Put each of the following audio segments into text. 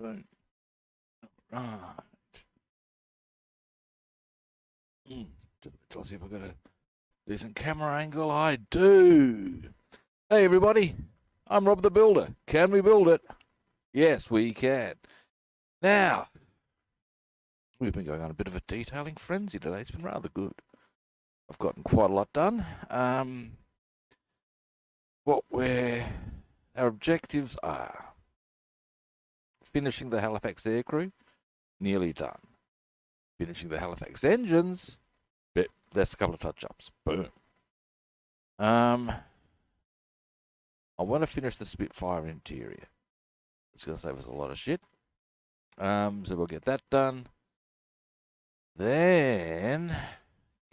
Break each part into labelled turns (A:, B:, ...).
A: Boom. Right. Let's see if I've got a decent camera angle. I do. Hey, everybody. I'm Rob the Builder. Can we build it? Yes, we can. Now, we've been going on a bit of a detailing frenzy today. It's been rather good. I've gotten quite a lot done. Our objectives are finishing the Halifax aircrew, nearly done. Finishing the Halifax engines, but there's a couple of touch-ups. Boom. I want to finish the Spitfire interior. It's going to save us a lot of shit. So we'll get that done. Then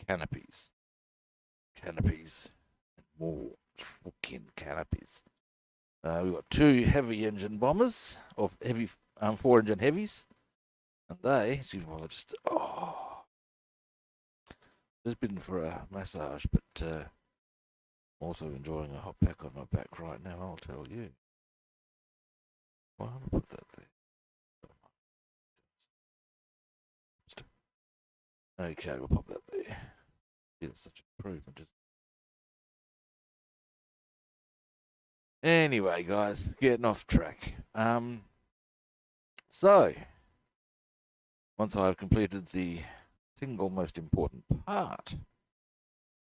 A: canopies. Canopies. More fucking canopies. We've got two heavy engine bombers, or heavy 4-engine heavies. And they, excuse me while I just, just been for a massage, but I'm also enjoying a hot pack on my back right now, I'll tell you. Why don't I put that there? Okay, we'll pop that there. Yeah, that's such an improvement. Anyway, guys, getting off track. So, once I've completed the single most important part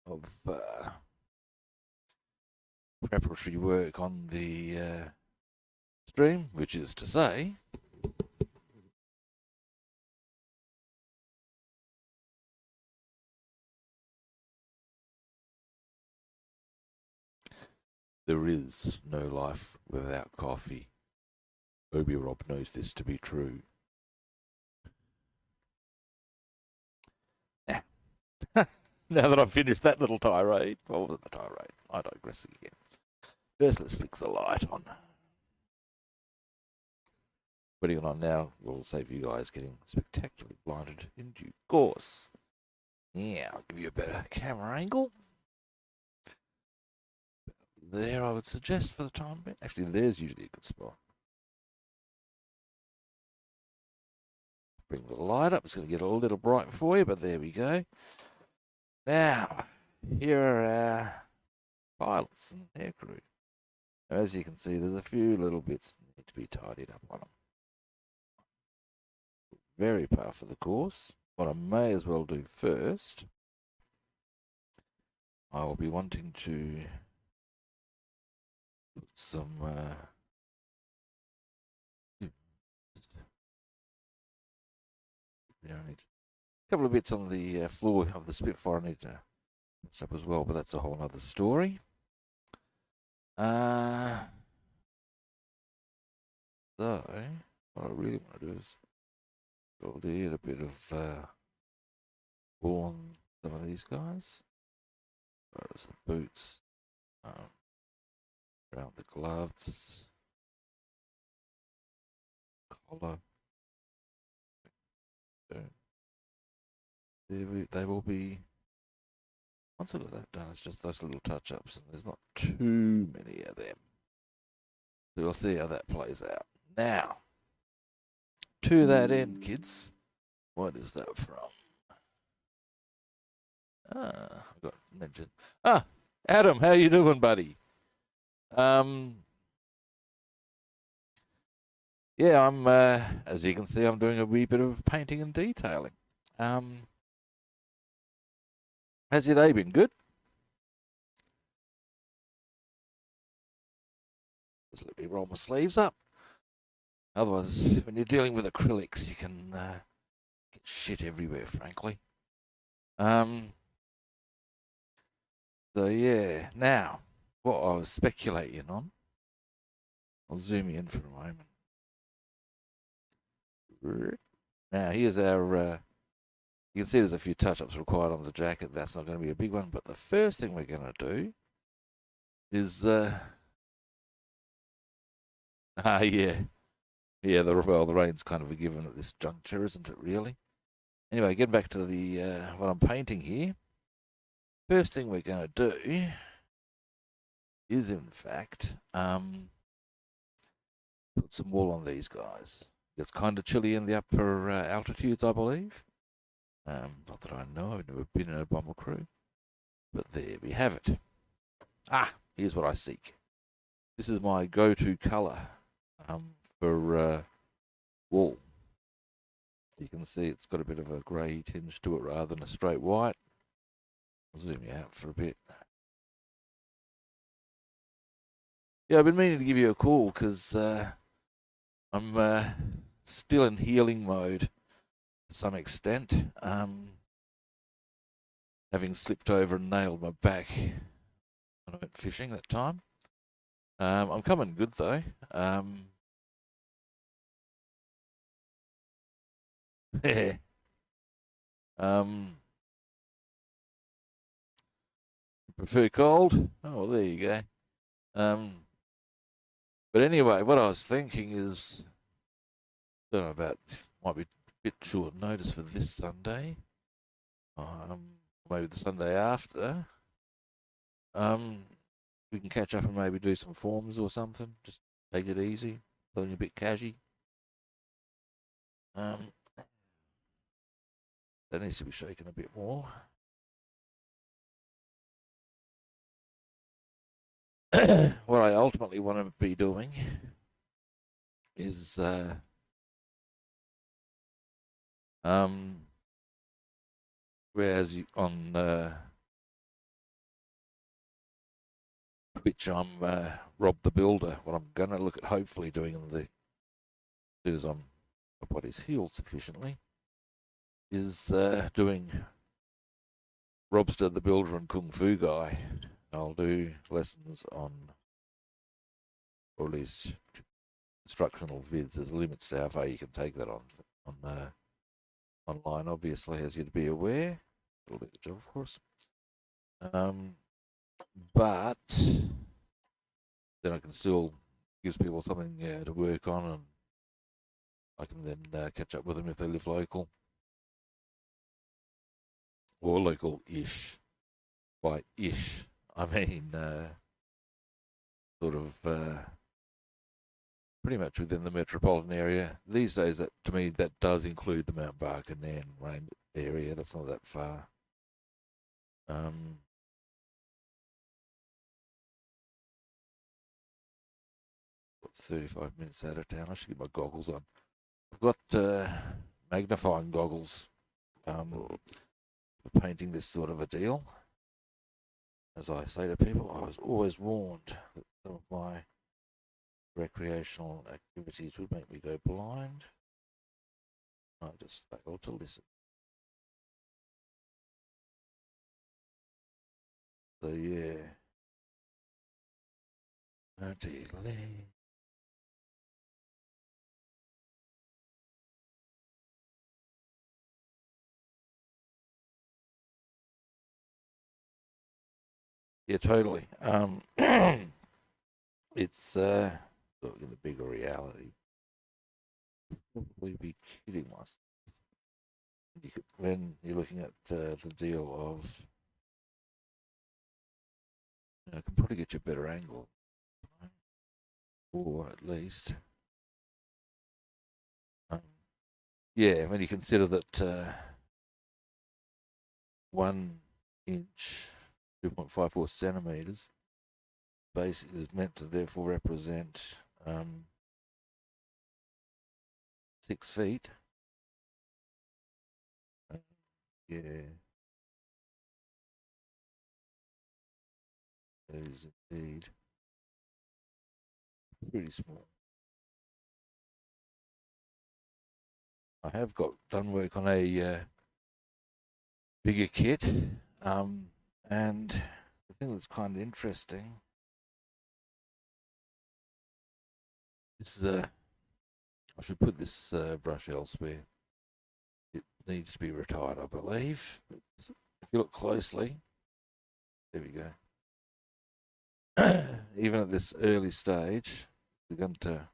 A: of preparatory work on the stream, which is to say, there is no life without coffee. Obi Rob knows this to be true. Now that I've finished that little tirade, well, it wasn't a tirade, I digress again. First, let's flick the light on. Putting it on now will save you guys getting spectacularly blinded in due course. Yeah, I'll give you a better camera angle. There, I would suggest for the time being. Actually, there's usually a good spot. Bring the light up. It's going to get a little bright for you, but there we go. Now, here are our pilots and aircrew. As you can see, there's a few little bits that need to be tidied up on them. Very par for the course. What I may as well do first, I will be wanting to put some a couple of bits on the floor of the Spitfire I need to touch up as well, but that's a whole other story. So, what I really want to do is build in a bit of wool on some of these guys. There's the boots, around the gloves, collar. They will be, once I've got that done, it's just those little touch-ups, and there's not too many of them. So we'll see how that plays out. Now, to that end, kids, what is that from? I've got mentioned. Adam, how you doing, buddy? Yeah, I'm, as you can see, I'm doing a wee bit of painting and detailing. How's your day been? Good? Just let me roll my sleeves up. Otherwise, when you're dealing with acrylics, you can get shit everywhere, frankly. So yeah, now, what I was speculating on, I'll zoom in for a moment. Now, here's our, you can see there's a few touch-ups required on the jacket. That's not going to be a big one, but the first thing we're going to do is, yeah, the rain's kind of a given at this juncture, isn't it, really? Anyway, getting back to the, what I'm painting here, first thing we're going to do is, in fact, put some wool on these guys. It's kind of chilly in the upper altitudes, I believe. Not that I know, I've never been in a bomber crew. But there we have it. Ah, here's what I seek. This is my go-to colour for wool. You can see it's got a bit of a grey tinge to it rather than a straight white. I'll zoom you out for a bit. Yeah, I've been meaning to give you a call because I'm still in healing mode to some extent. Having slipped over and nailed my back when I went fishing that time. I'm coming good though. Prefer cold? Oh, well, there you go. But anyway, what I was thinking is, don't know about, might be a bit short notice for this Sunday. Maybe the Sunday after. We can catch up and maybe do some forms or something. Just take it easy, feeling a bit cashy. That needs to be shaken a bit more. What I ultimately want to be doing is whereas on Twitch I'm Rob the Builder, what I'm going to look at hopefully doing as soon as my body's healed sufficiently is doing Robster the Builder and Kung Fu Guy. I'll do lessons on, or at least instructional vids. There's limits to how far you can take that on online, obviously, as you'd be aware. It'll do the job, of course. But then I can still give people something to work on, and I can then catch up with them if they live local. Or local-ish. By ish, I mean sort of pretty much within the metropolitan area. These days, that to me, that does include the Mount Barker and Rain area. That's not that far. 35 minutes out of town. I should get my goggles on. I've got magnifying goggles for painting this sort of a deal. As I say to people, I was always warned that some of my recreational activities would make me go blind. I just failed to listen. So yeah. Yeah, totally. It's look, in the bigger reality. Probably be kidding myself. When you're looking at the deal of, I can probably get you a better angle, or at least, yeah, when you consider that 1 inch, 2.54 centimeters, base is meant to therefore represent 6 feet. Yeah, that is indeed pretty small. I have done work on a bigger kit, and the thing that's kind of interesting is I should put this brush elsewhere. It needs to be retired, I believe. If you look closely, there we go. Even at this early stage, we're going to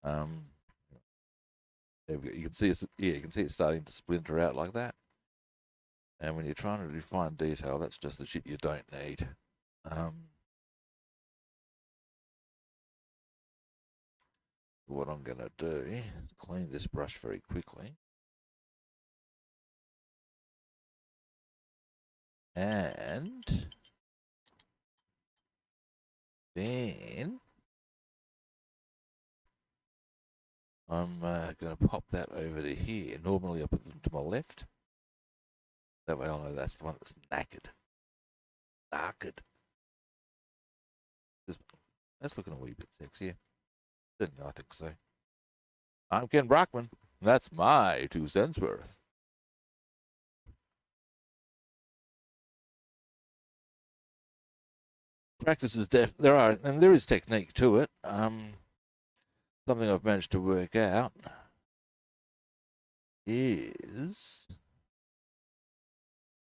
A: there we go. You can see it's, yeah, you can see it's starting to splinter out like that. And when you're trying to refine detail, that's just the shit you don't need. What I'm going to do is clean this brush very quickly. And then I'm going to pop that over to here. Normally I put them to my left. That way I'll know that's the one that's knackered. That's looking a wee bit sexier. I think so. I'm Ken Brockman. That's my 2 cents worth. Practice is there is technique to it. Something I've managed to work out is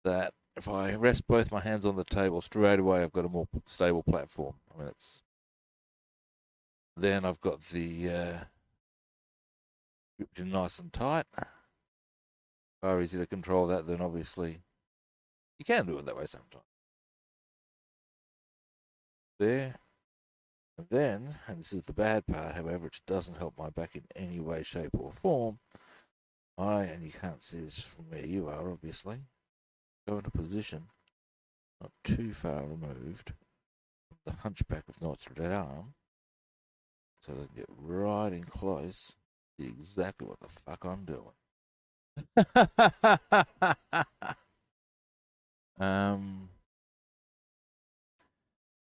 A: that if I rest both my hands on the table straight away, I've got a more stable platform. I mean, then I've got the gripped in nice and tight. Far easier to control that than obviously you can do it that way sometimes. There. And then, and this is the bad part, however, it doesn't help my back in any way, shape, or form. And you can't see this from where you are, obviously, go into position not too far removed from the hunchback of Notre Dame, so they can get right in close, see exactly what the fuck I'm doing.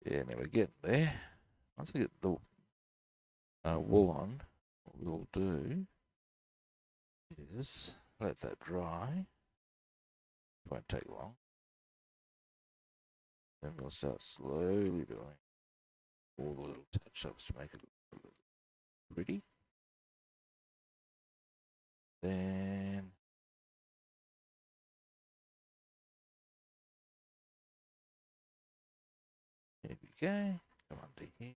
A: Yeah, now we're getting there. Once we get the wool on, what we'll do is let that dry. It won't take long. Then we'll start slowly doing all the little touch-ups to make it look pretty. Then there we go. Come on to here.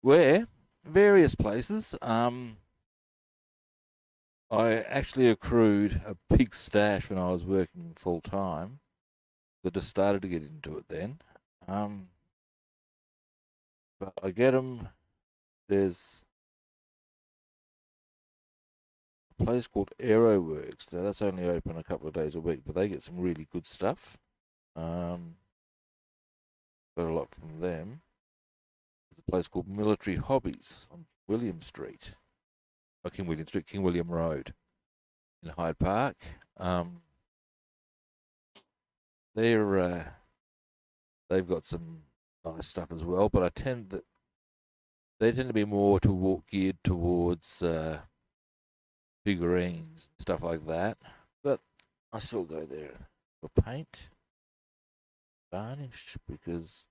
A: Where various places. I actually accrued a big stash when I was working full time. I just started to get into it then. But I get them. There's a place called Aeroworks. Now that's only open a couple of days a week, but they get some really good stuff. Got a lot from them. There's a place called Military Hobbies on William Street. Oh, King William Street, King William Road in Hyde Park. They've got some nice stuff as well, but they tend to be more geared towards figurines and stuff like that. But I still go there for paint, varnish, because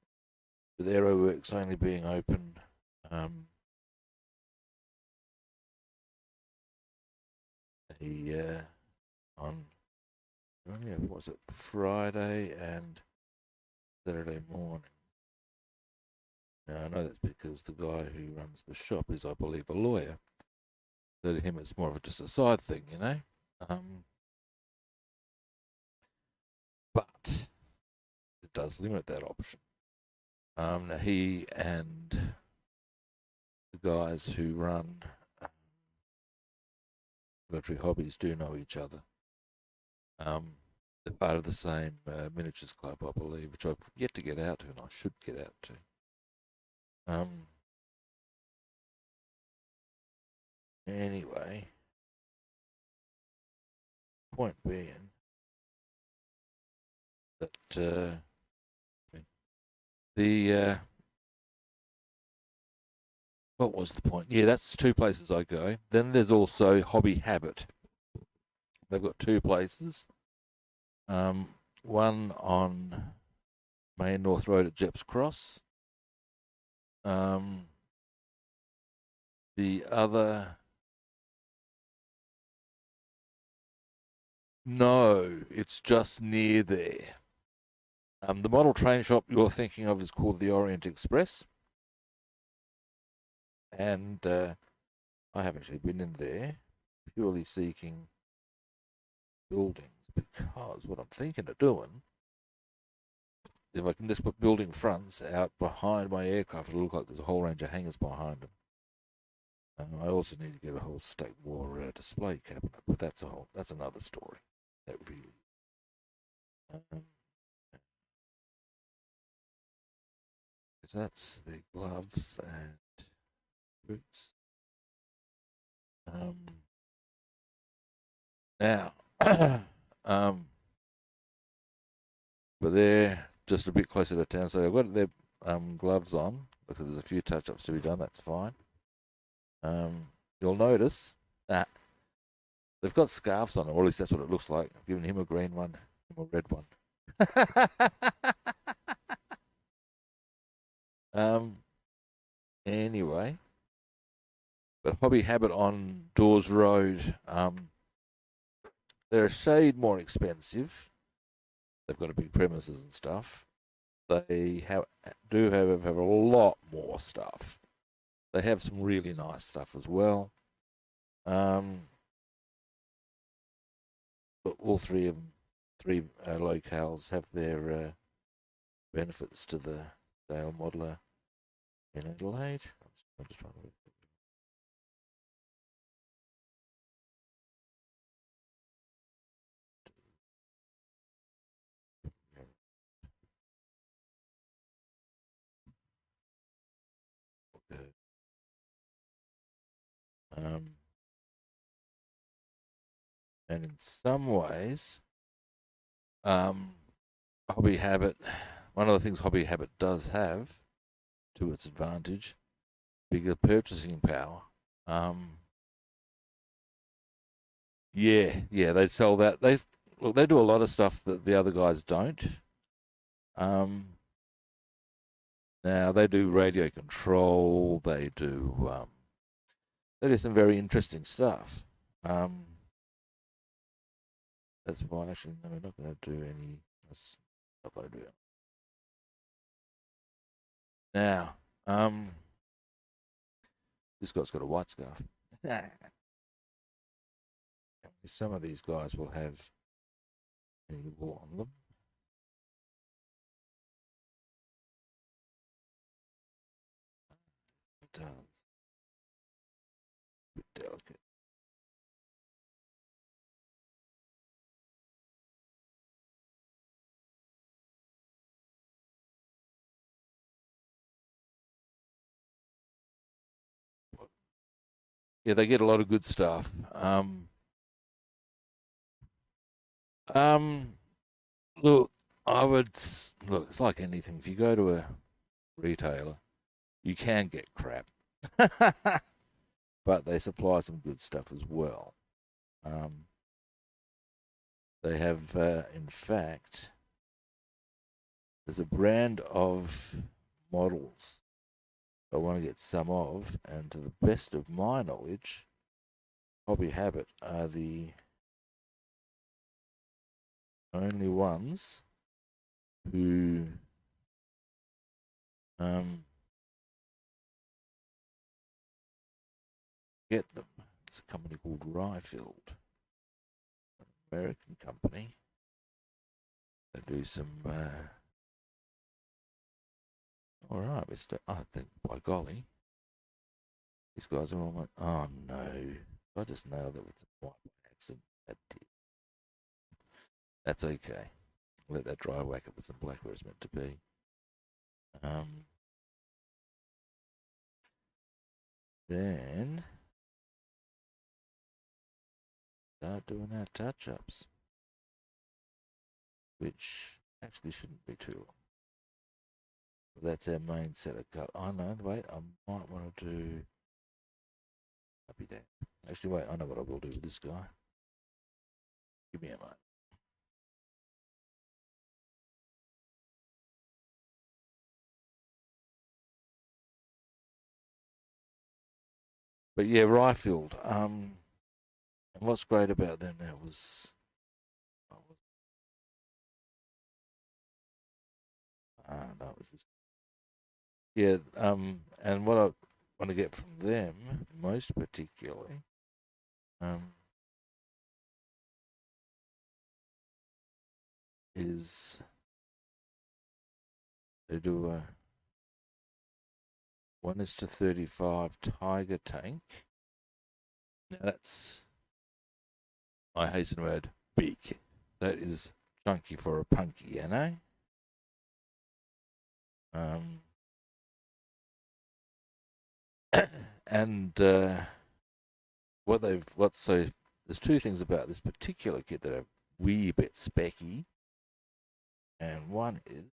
A: with Aeroworks only being open on what was it, Friday and Saturday morning. Now I know that's because the guy who runs the shop is, I believe, a lawyer. So to him, it's more of just a side thing, you know. But it does limit that option. Now he and the guys who run Military Hobbies do know each other. They're part of the same miniatures club, I believe, which I've yet to get out to, and I should get out to. Anyway, point being that what was the point? Yeah, that's 2 places I go. Then there's also Hobby Habit. They've got 2 places. One on Main North Road at Jepp's Cross. The other, no, it's just near there. The model train shop you're thinking of is called the Orient Express. and I have actually been in there purely seeking buildings, because what I'm thinking of doing, if I can just put building fronts out behind my aircraft, it'll look like there's a whole range of hangars behind them. I also need to get a whole State War display cabinet, but that's another story. That really, um, so that's the gloves and boots. Now, um, but they're just a bit closer to town, so I've got their gloves on. Looks like there's a few touch-ups to be done. That's fine. You'll notice that they've got scarves on, or at least that's what it looks like. I've given him a green one, him a red one. Anyway, but Hobby Habit on Dawes Road, they're a shade more expensive. They've got a big premises and stuff. They do have a lot more stuff. They have some really nice stuff as well. But all three locales have their benefits to the Dale Modeler in Adelaide. I'm just trying to. Um, and in some ways, Hobby Habit, one of the things Hobby Habit does have to its advantage, bigger purchasing power. Yeah, they sell that. They do a lot of stuff that the other guys don't. Now they do radio control. They do some very interesting stuff. That's why actually no, we're not going to do any. That's not going to do it. Now, this guy's got a white scarf. Some of these guys will have any wool on them. It does. A bit delicate. Yeah, they get a lot of good stuff. Um, look, look. It's like anything. If you go to a retailer, you can get crap, but they supply some good stuff as well. They have, in fact, there's a brand of models I want to get some of, and to the best of my knowledge, Hobby Habit are the only ones who get them. It's a company called Ryefield, an American company. They do some. All right, I think by golly, these guys are all like, oh no, I just nailed it with some white accent. That's okay. Let that dry whack it with some black where it's meant to be. Then start doing our touch-ups, which actually shouldn't be too long. That's our main set of cut. Oh no, wait, I might want to do. I'll be there. Actually, wait, I know what I will do with this guy. Give me a moment. But yeah, Ryefield. And what's great about them now was, no, it was this. Yeah, and want to get from them, most particularly, is they do a 1:35 Tiger tank. Now that's, I hasten to add, big. That is chunky for a punky, you know? And there's two things about this particular kit that are wee bit specky, and one is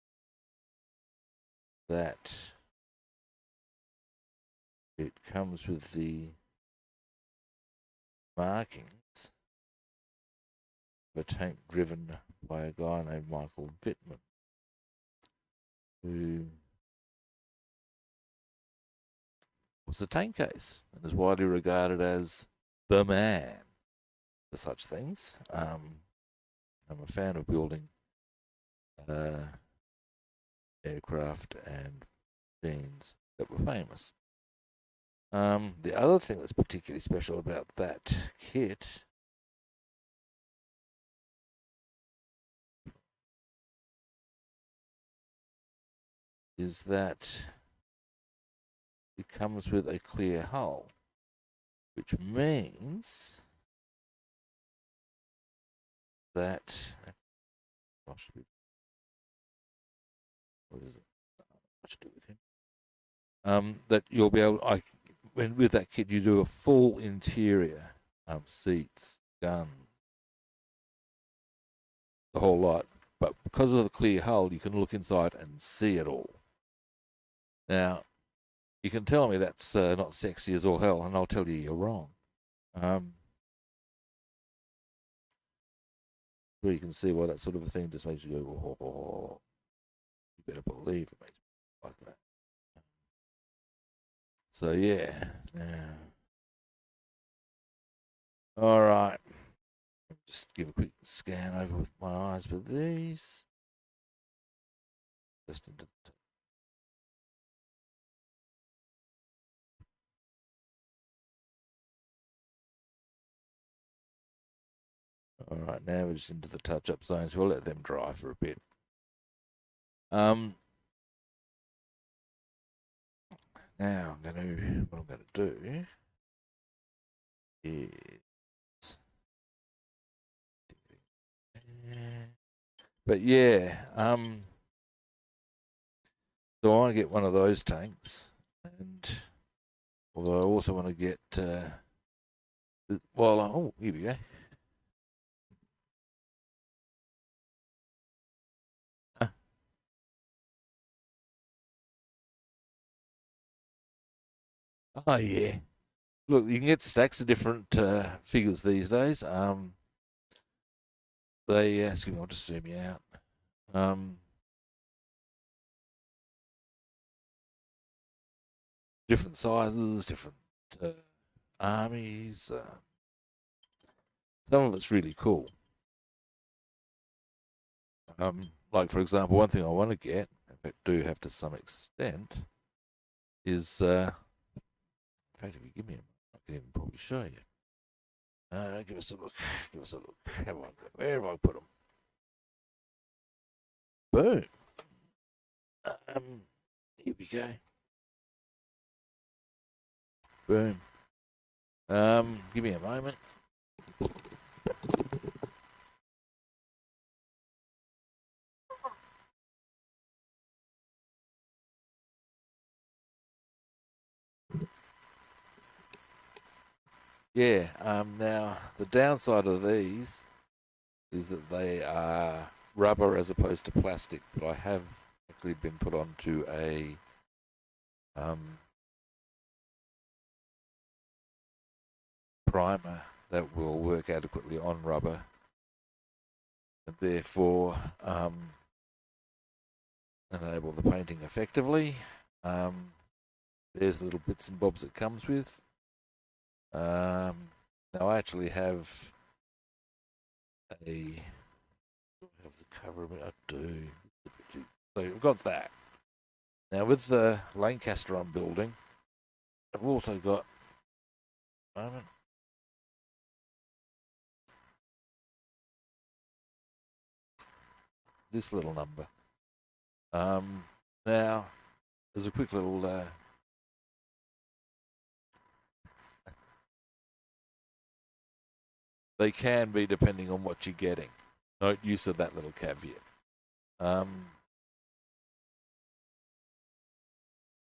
A: that it comes with the markings of a tank driven by a guy named Michael Vittman, who was the tank case and is widely regarded as the man for such things. I'm a fan of building aircraft and machines that were famous. The other thing that's particularly special about that kit is that it comes with a clear hull, which means that what is it? What to do with him? That you'll be able. When with that kit, you do a full interior, seats, guns, the whole lot. But because of the clear hull, you can look inside and see it all. Now, you can tell me that's not sexy as all hell, and I'll tell you you're wrong. Well, you can see why that sort of a thing just makes you go, oh, you better believe it makes me like that. So yeah. All right. Just give a quick scan over with my eyes with these. Just into the all right, now we're just into the touch-up zones. We'll let them dry for a bit. Now what I'm gonna do is, but yeah, so I want to get one of those tanks, and although I also want to get, oh, here we go. Oh yeah. Look, you can get stacks of different figures these days. Excuse me, I'll just zoom you out. Different sizes, different armies. Some of it's really cool. Like for example, one thing I want to get, in fact, do have to some extent, is in fact, if you give me a, I can even probably show you. Give us a look. Give us a look. Where have I put them? Boom. Here we go. Boom. Give me a moment. Yeah, now the downside of these is that they are rubber as opposed to plastic, but I have actually been put onto a primer that will work adequately on rubber, and therefore enable the painting effectively. There's the little bits and bobs it comes with. Now I actually have the cover of it. I do. So we've got that. Now with the Lancaster I'm building, I've also got, moment, this little number. Now, there's a quick little they can be depending on what you're getting. Note use of that little caveat.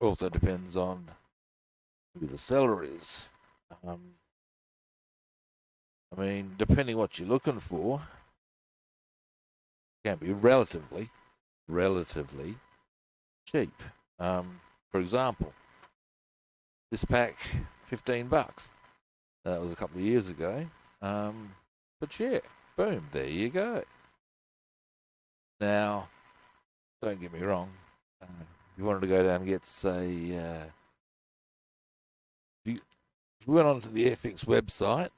A: Also depends on who the seller is. I mean, depending what you're looking for, can be relatively cheap. For example, this pack, $15. That was a couple of years ago. But yeah, boom, there you go. Now, don't get me wrong. If you wanted to go down and get, say, if we went onto the Airfix website,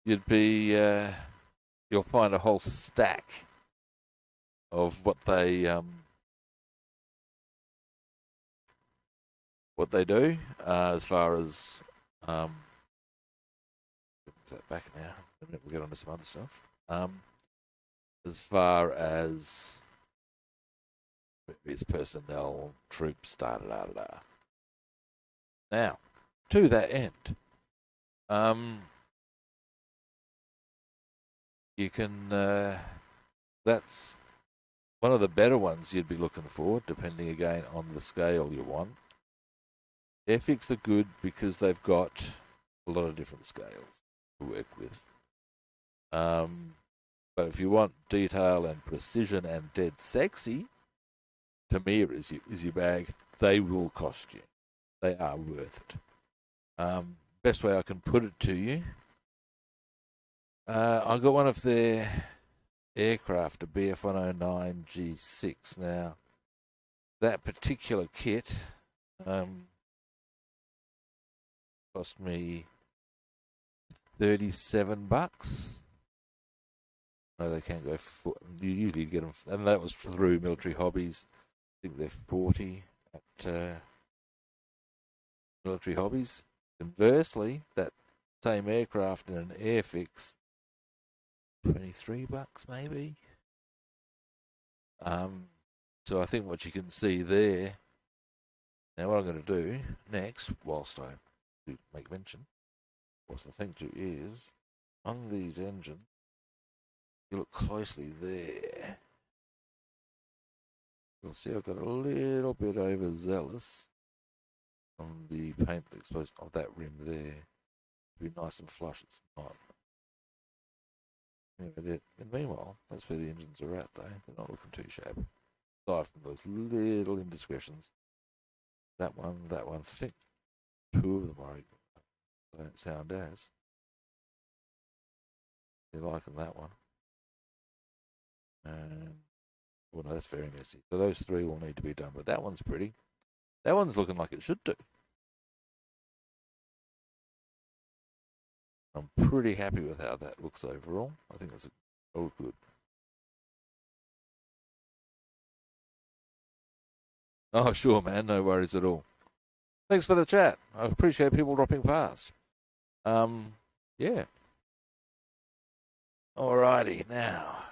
A: you'd be, you'll find a whole stack of what they do as far as that back now. We'll get on to some other stuff. As far as its personnel, troops, da da da da. Now, to that end, you can. That's one of the better ones you'd be looking for, depending again on the scale you want. Airfix are good because they've got a lot of different scales to work with. But if you want detail and precision and dead sexy, Tamir is your bag. They will cost you. They are worth it. Best way I can put it to you, I got one of their aircraft, a BF-109 G6. Now, that particular kit cost me $37. No, they can't go. You usually get them, and that was through Military Hobbies. I think they're 40 at Military Hobbies. Conversely, that same aircraft in an Airfix, $23 maybe. So I think what you can see there. Now, what I'm going to do next, whilst I make mention, whilst I think to is on these engines. You look closely there. You'll see I've got a little bit overzealous on the paint exposed of that rim there. Be nice and flush. It's not. Anyway, and meanwhile, that's where the engines are at, though. They're not looking too shabby. Aside from those little indiscretions. That one. I think two of them are. They don't sound as. You're liking that one. Well, no, that's very messy. So those three will need to be done, but that one's pretty. That one's looking like it should do. I'm pretty happy with how that looks overall. I think that's all good. Oh, sure, man. No worries at all. Thanks for the chat. I appreciate people dropping past. Yeah. Alrighty, now.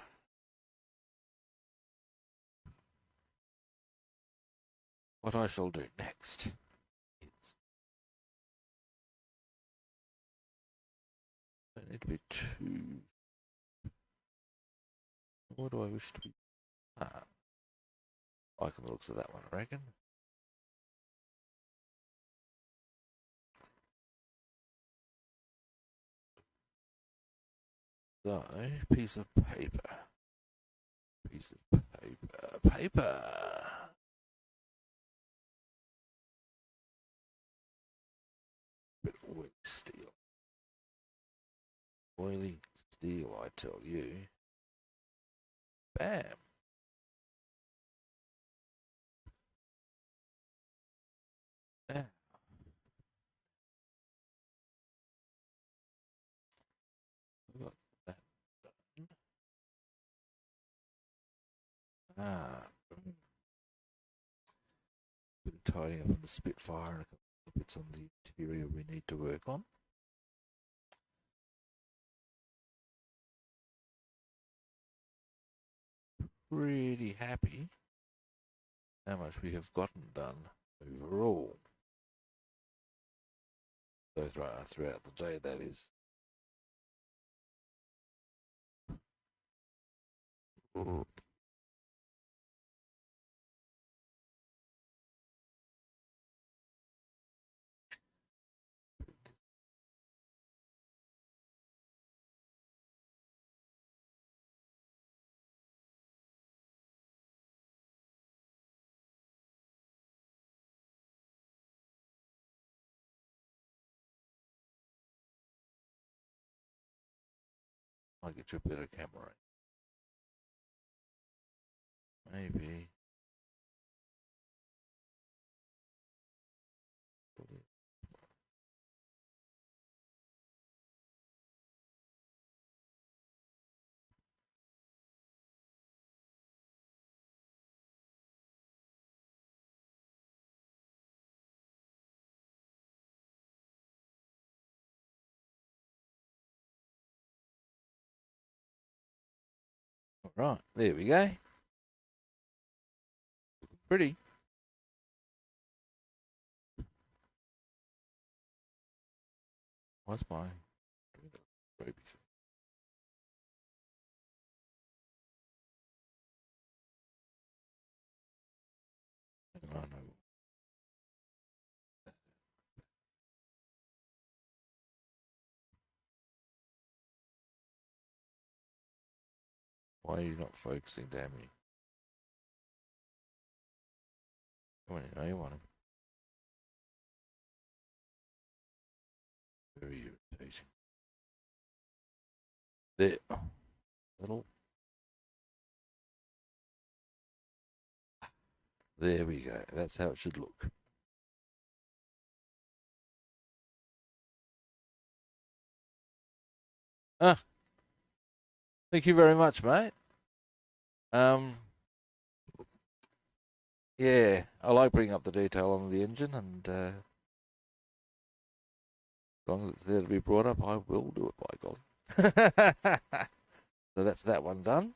A: What I shall do next is... I don't need to be too... What do I wish to be? I like the looks of that one, I reckon. So, piece of paper. Paper. Bit of oily steel. Oily steel, I tell you. Bam. Now, we got that done. tidying up the Spitfire and a couple of bits on the interior we need to work on. Pretty happy how much we have gotten done overall. So throughout the day, that is. I'll get you a better camera. Maybe. Right, there we go. Pretty. What's mine? I know. Why are you not focusing, damn you? Come on, you know you want him. Very irritating. There. Little. There we go. That's how it should look. Ah. Thank you very much, mate. Yeah, I like bringing up the detail on the engine, and as long as it's there to be brought up, I will do it, by God. So that's that one done.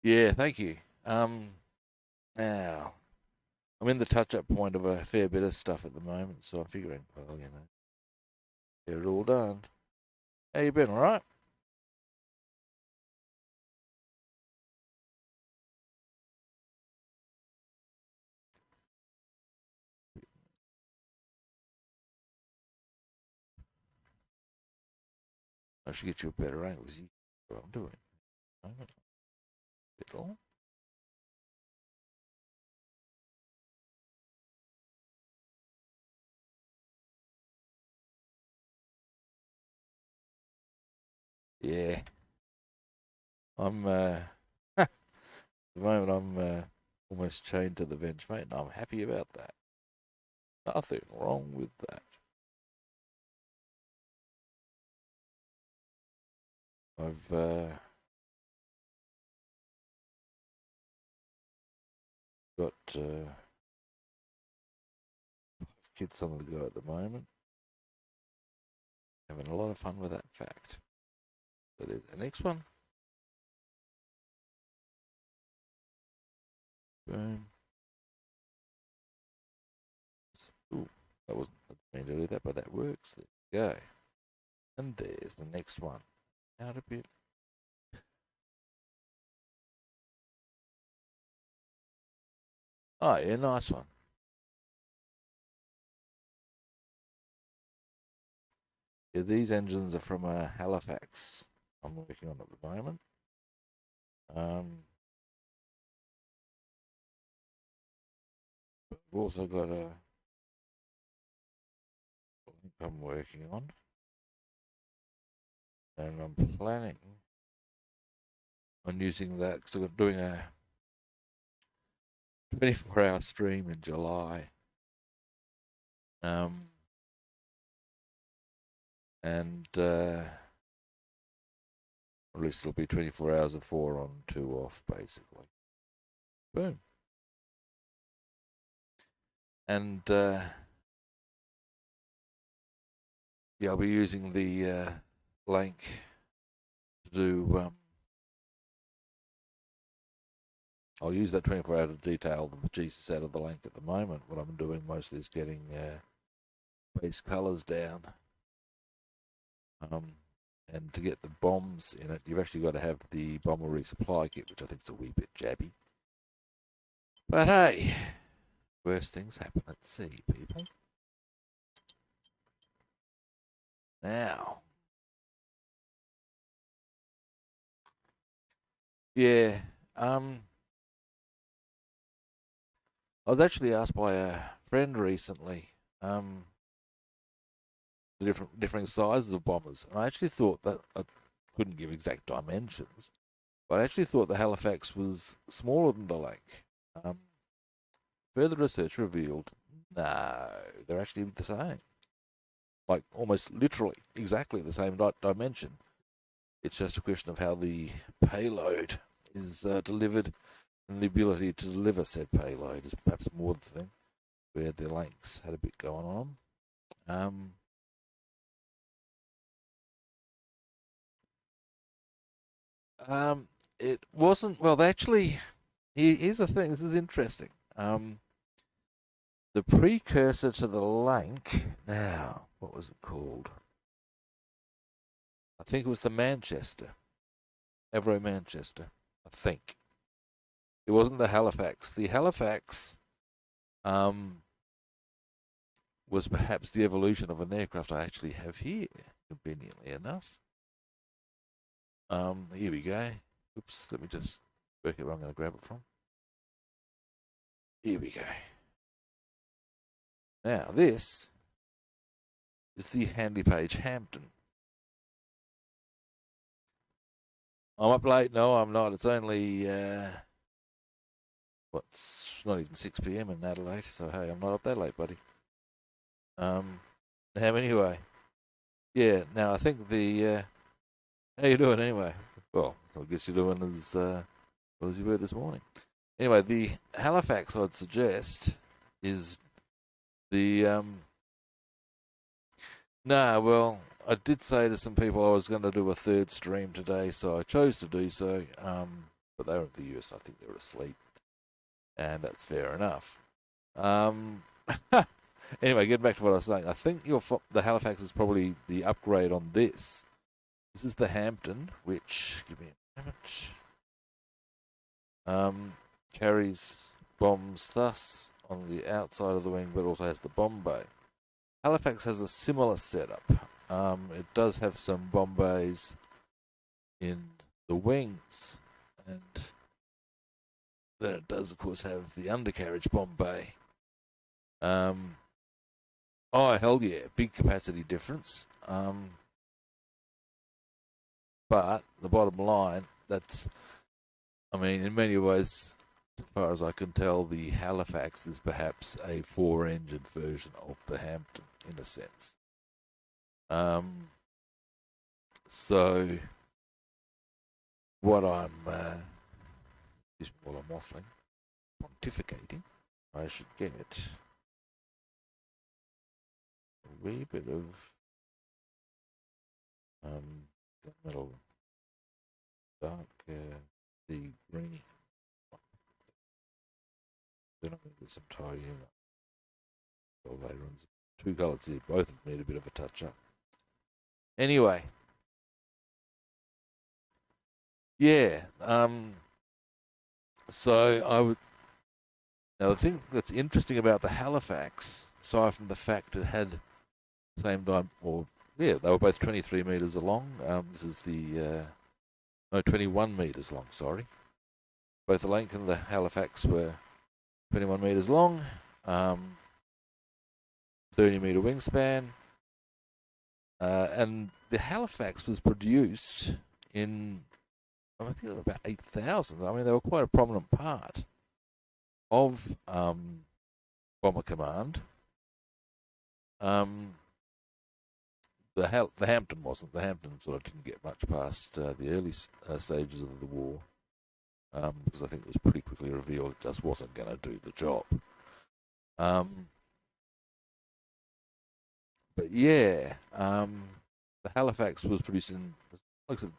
A: Yeah, thank you. Now, I'm in the touch-up point of a fair bit of stuff at the moment, so I'm figuring, well, you know, get it all done. How you been, all right? I should get you a better angle, because you know what I'm doing. Little. Yeah. I'm, at the moment, I'm almost chained to the bench, mate, and I'm happy about that. Nothing wrong with that. I've got 5 kids on the go at the moment. Having a lot of fun with that fact. So there's the next one. Boom. Ooh, that wasn't meant to do that, but that works. There we go. And there's the next one. Out a bit. Oh, yeah, nice one. Yeah, these engines are from a Halifax I'm working on at the moment. I've also got a link I'm working on, and I'm planning on using that because I'm doing a 24-hour stream in July. And at least it'll be 24 hours of 4 on, 2 off, basically. Boom. And yeah, I'll be using the Lanc to do. I'll use that 24 hour to detail the Jesus out of the Lanc at the moment. What I'm doing mostly is getting base colours down. And to get the bombs in it, you've actually got to have the bomber resupply kit, which I think is a wee bit jabby. But hey, worse things happen at sea, people. Now, yeah, I was actually asked by a friend recently, the differing sizes of bombers, and I actually thought that I couldn't give exact dimensions, but I actually thought the Halifax was smaller than the Lanc. Further research revealed, no, they're actually the same. Like almost literally exactly the same dimension. It's just a question of how the payload is delivered, and the ability to deliver said payload is perhaps more the thing, where the Lancs had a bit going on. It wasn't, well, actually, here's the thing, this is interesting. The precursor to the Lanc, now, what was it called? I think it was the Manchester. Avro Manchester, I think. It wasn't the Halifax. The Halifax was perhaps the evolution of an aircraft I actually have here, conveniently enough. Here we go. Oops, let me just work out where I'm going to grab it from. Here we go. Now, this is the Handy Page Hampton. I'm up late? No, I'm not. It's only, what's not even 6 p.m. in Adelaide, so hey, I'm not up that late, buddy. Now, anyway, yeah, now I think the, how you doing anyway? Well, I guess you're doing as well as you were this morning. Anyway, the Halifax, I'd suggest, is the, well, I did say to some people I was going to do a third stream today, so I chose to do so, but they were at the US, I think they were asleep, and that's fair enough. Anyway, getting back to what I was saying, I think the Halifax is probably the upgrade on this. This is the Hampton, which, give me a moment, carries bombs thus on the outside of the wing, but also has the bomb bay. Halifax has a similar setup. It does have some bomb bays in the wings, and then it does, of course, have the undercarriage bomb bay. Oh, hell yeah, big capacity difference. But the bottom line, that's, I mean, in many ways, as far as I can tell, the Halifax is perhaps a 4-engine version of the Hampton, in a sense. So, what I'm, while I'm waffling, pontificating, I should get a wee bit of metal, dark, the green. Then I'm going to get some titanium. Well, later on, 2 colours here, both of them need a bit of a touch up. Anyway, yeah. So I would. Now the thing that's interesting about the Halifax, aside from the fact it had the same time, or yeah, they were both 23 meters long. This is the no, 21 meters long. Sorry, both the Lanc and the Halifax were 21 meters long. 30-meter wingspan, and the Halifax was produced in, I think there were about 8,000. I mean, they were quite a prominent part of Bomber Command. The Hampton wasn't. The Hampton sort of didn't get much past the early stages of the war. because I think it was pretty quickly revealed it just wasn't going to do the job. But yeah, the Halifax was produced in, like I said,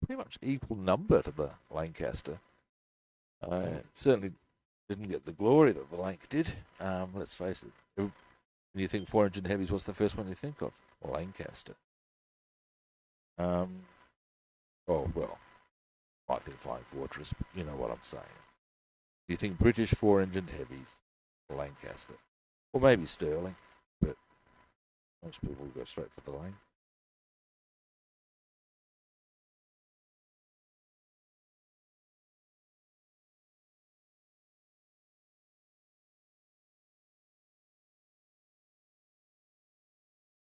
A: pretty much equal number to the Lancaster. It certainly didn't get the glory that the Lanc did. Let's face it. When you think 4-engine heavies, what's the first one you think of? Lancaster. Oh well, I think Flying Fortress, but you know what I'm saying. You think British 4-engine heavies, Lancaster, or maybe Sterling, but most people go straight for the Lanc.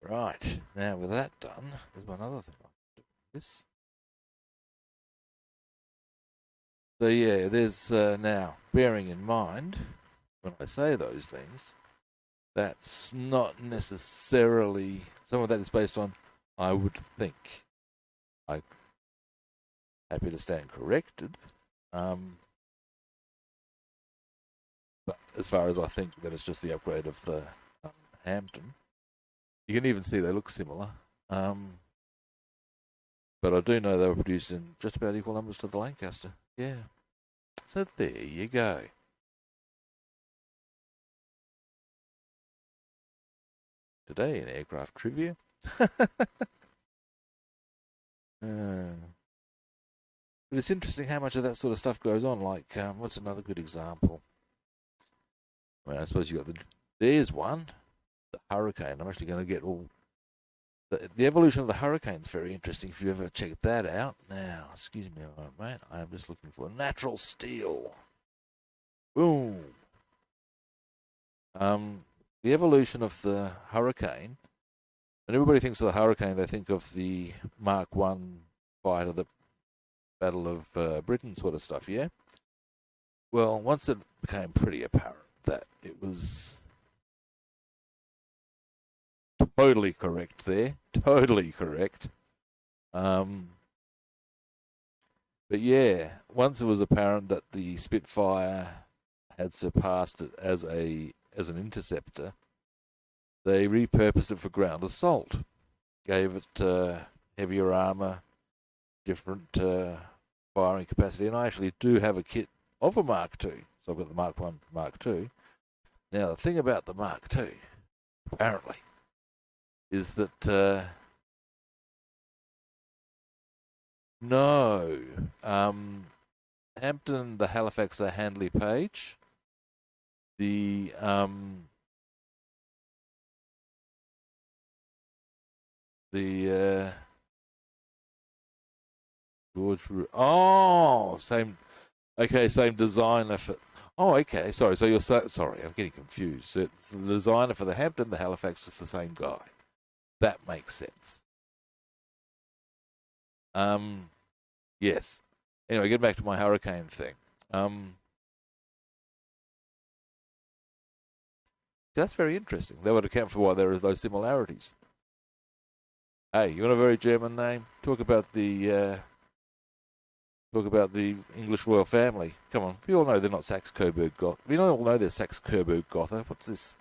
A: Right, now with that done, there's one other thing I can do with this. So yeah, there's now, bearing in mind, when I say those things, that's not necessarily, some of that is based on, I would think. I'm happy to stand corrected. But as far as I think that it's just the upgrade of the Hampton. You can even see they look similar. But I do know they were produced in just about equal numbers to the Lancaster. Yeah. So there you go. Today in aircraft trivia. But it's interesting how much of that sort of stuff goes on. Like, what's another good example? I mean, I suppose you got there's one, the Hurricane. I'm actually going to get all the evolution of the Hurricane's very interesting. If you ever check that out, now, excuse me, mate, I am just looking for natural steel. Boom. The evolution of the Hurricane. When everybody thinks of the Hurricane, they think of the Mark One fight of the Battle of Britain sort of stuff, yeah? Well, once it became pretty apparent that it was totally correct there, totally correct. But yeah, once it was apparent that the Spitfire had surpassed it as an interceptor, they repurposed it for ground assault, gave it heavier armor, different firing capacity, and I actually do have a kit of a Mark II. So I've got the Mark I, Mark II. Now, the thing about the Mark II, apparently, is that no, Hampton, the Halifax are Handley Page. The George. Oh, same. Okay, same designer for. Oh, okay. Sorry. So you're sorry. I'm getting confused. So it's the designer for the Hampton, the Halifax was the same guy. That makes sense. Yes. Anyway, get back to my Hurricane thing. That's very interesting. That would account for why there are those similarities. Hey, you want a very German name? Talk about the English royal family. Come on, we all know they're not Saxe-Coburg Gotha. We all know they're Saxe-Coburg Gotha. What's this?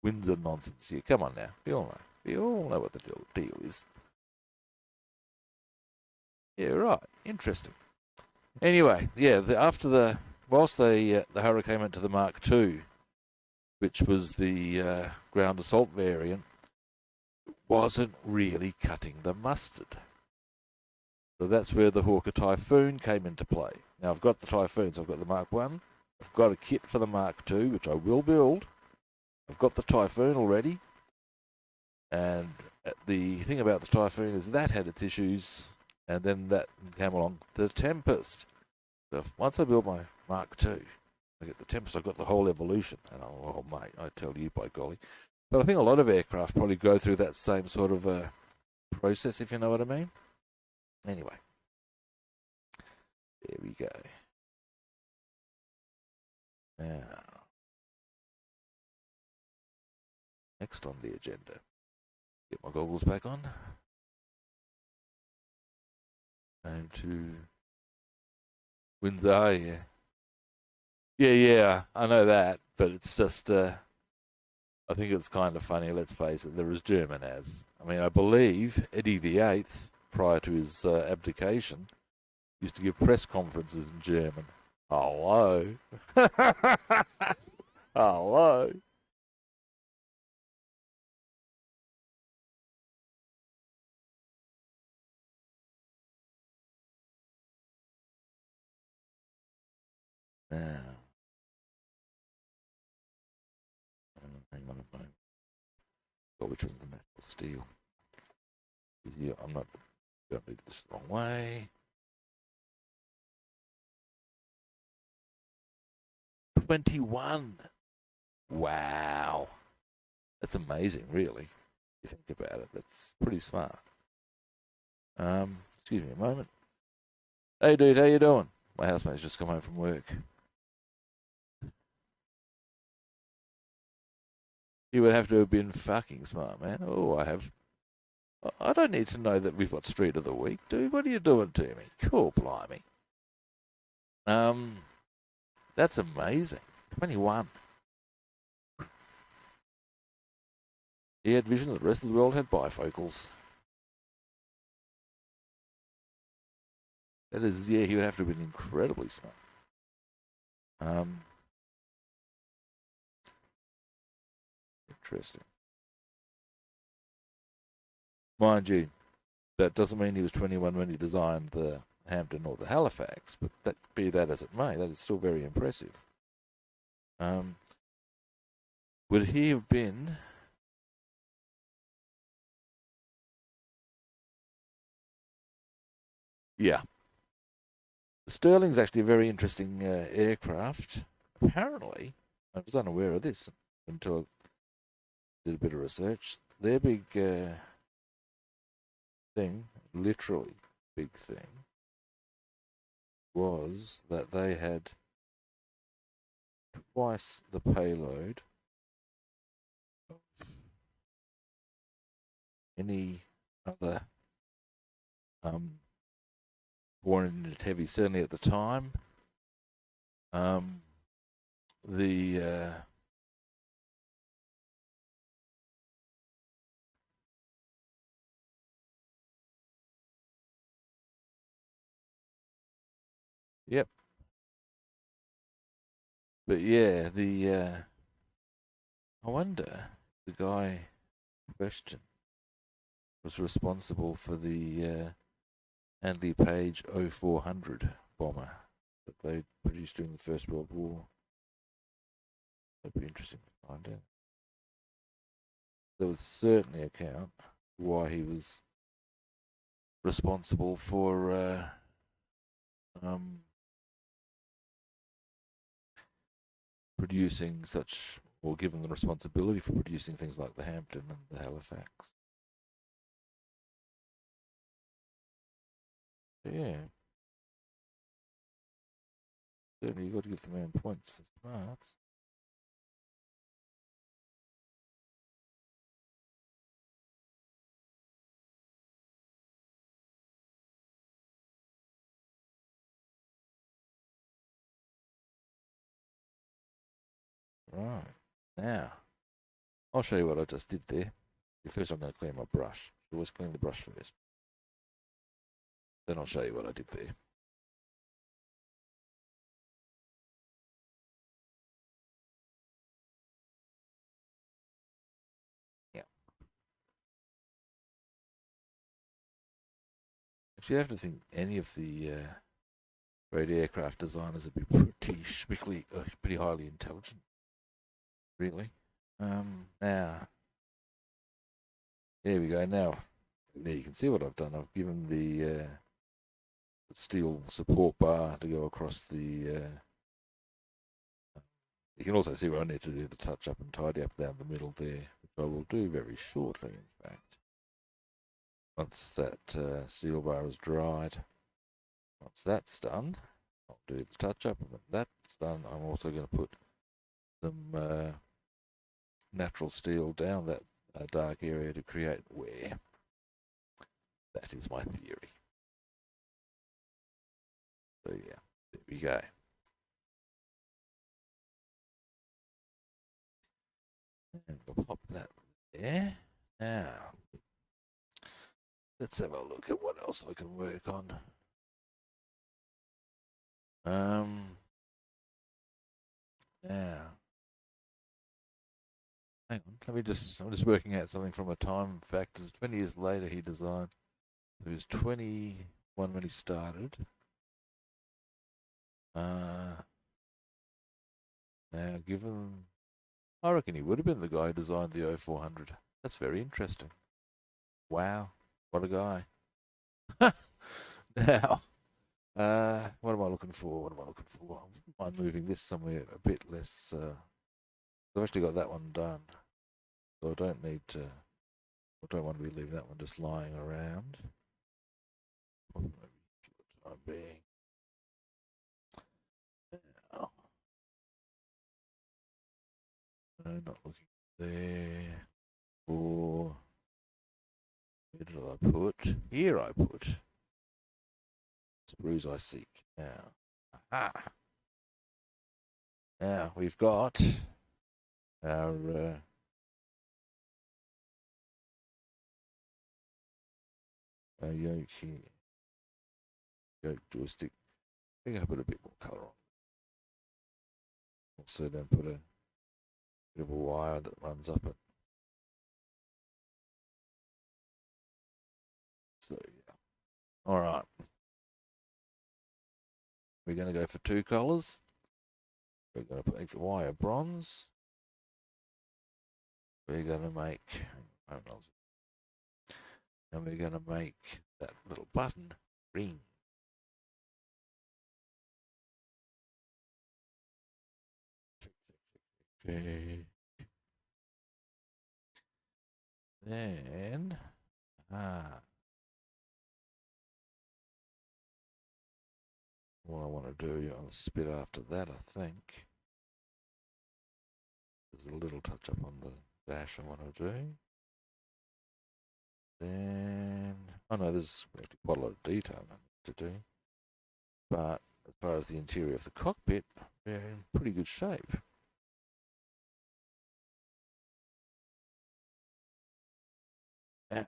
A: Windsor nonsense here. Come on now, we all know. We all know what the deal is. Yeah, right. Interesting. Anyway, yeah. Whilst the Hurricane went to the Mark II, which was the ground assault variant, wasn't really cutting the mustard. So that's where the Hawker Typhoon came into play. Now I've got the Typhoons. I've got the Mark 1. I've got a kit for the Mark 2, which I will build. I've got the Typhoon already. And the thing about the Typhoon is that had its issues, and then that came along the Tempest. So once I build my Mark 2, I get the Tempest, I've got the whole evolution. And oh mate, I tell you, by golly. But I think a lot of aircraft probably go through that same sort of process, if you know what I mean. Anyway, there we go. Now, next on the agenda, get my goggles back on. Time to Windsor, oh, yeah. Yeah, I know that, but it's just, I think it's kind of funny, let's face it, they're as German as. I mean, I believe Eddie VIII, prior to his abdication, used to give press conferences in German. Hello. Hello. Now, hang on a moment. Oh, which one's the natural steel? I'm not going to do this the wrong way. 21. Wow. That's amazing, really. You think about it, that's pretty smart. Excuse me a moment. Hey, dude, how you doing? My housemate's just come home from work. You would have to have been fucking smart, man. Oh, I don't need to know that we've got Street of the Week, dude. What are you doing to me? Cool, blimey. That's amazing. 21. He had vision that the rest of the world had bifocals. That is, yeah, he would have to have been incredibly smart. Interesting. Mind you, that doesn't mean he was 21 when he designed the Hampton or the Halifax, but that be that as it may, that is still very impressive. Would he have been... Yeah. The Sterling's actually a very interesting aircraft. Apparently, I was unaware of this until I did a bit of research. Their big thing, literally big thing, was that they had twice the payload of any other born in heavy, certainly at the time. The yep, but yeah, I wonder the guy in question was responsible for the Handley Page 0400 bomber that they produced during the First World War. That'd be interesting to find out. There would certainly account why he was responsible for producing such, or given the responsibility for producing things like the Hampton and the Halifax. Yeah. Certainly, you've got to give the man points for smarts. Right. Now, I'll show you what I just did there. First, I'm going to clean my brush. Always clean the brush first. Then I'll show you what I did there. Yeah. Actually, you have to think any of the great aircraft designers would be pretty highly intelligent. Really. Now, there we go. Now you can see what I've done. I've given the steel support bar to go across the. You can also see where I need to do the touch up and tidy up down the middle there, which I will do very shortly, in fact. Once that steel bar is dried. Once that's done, I'll do the touch up, and when that's done, I'm also going to put some natural steel down that dark area to create wear. That is my theory. So yeah, there we go. And we'll pop that there. Now, let's have a look at what else I can work on. Now, hang on. I'm just working out something from a time factor. 20 years later, he designed. He was 21 when he started. Now, given, I reckon he would have been the guy who designed the 0400. That's very interesting. Wow, what a guy. Now, what am I looking for? What am I looking for? I wouldn't mind moving this somewhere a bit less. I've actually got that one done, so I don't need to. I don't want to be leaving that one just lying around. Maybe for the time being. Now, no, not looking there. Or where did I put? Here I put. Sprues I seek. Now, aha. Now we've got our yoke here. Yoke joystick. I think I put a bit more colour on. Also then put a bit of a wire that runs up it. So yeah. Alright. We're going to go for 2 colours. We're going to make the wire bronze. We're going to make, and we're going to make that little button green. Then, what I want to do on the spit after that, I think, there's a little touch up on the dash I want to do. Then, oh no, there's quite a lot of detail to do. But as far as the interior of the cockpit, they're in pretty good shape. Yeah.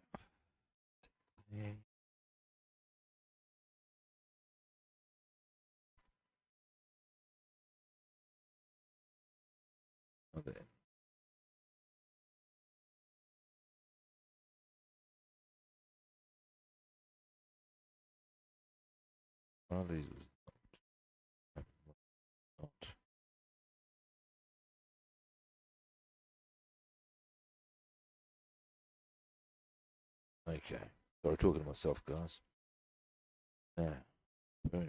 A: Oh, there. Oh, these not. Okay. Sorry, talking to myself, guys. Now, boom.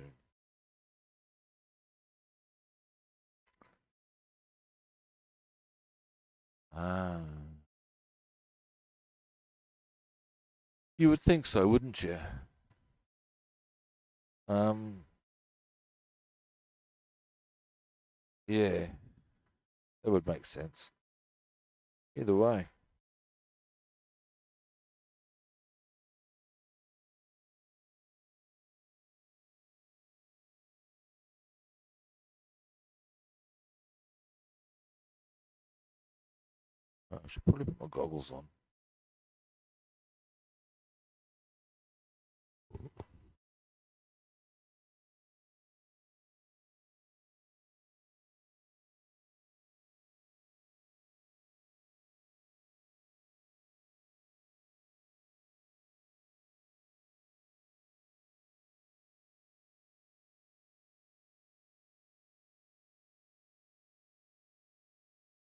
A: Ah. You would think so, wouldn't you? Yeah, that would make sense. Either way. I should probably put my goggles on.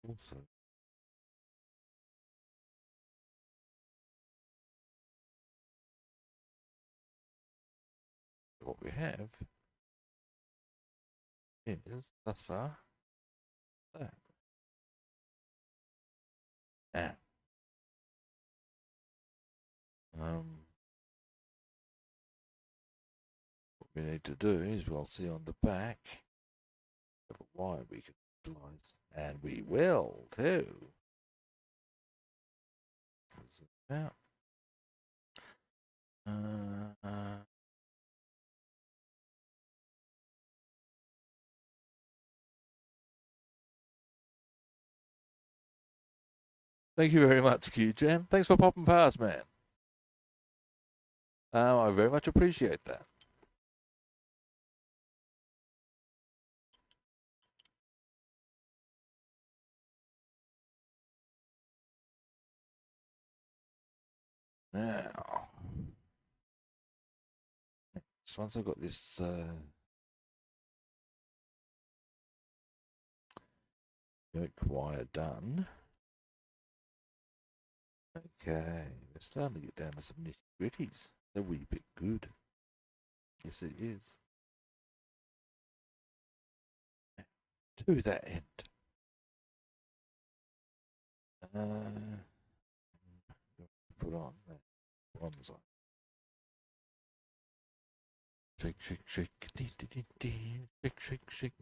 A: Also, what we have is thus far that. Now, what we need to do is we'll see on the back of a wire we can utilize, and we will too. Now, Thank you very much, Q-Jam. Thanks for popping past, man. I very much appreciate that. Now, once I've got this yoke wire done, okay, we're starting to get down to some nitty-gritties. A wee bit good. Yes, it is. To that end. Put on that one's on. Shake, shake, shake, dee, dee, dee, dee. Shake, shake, shake.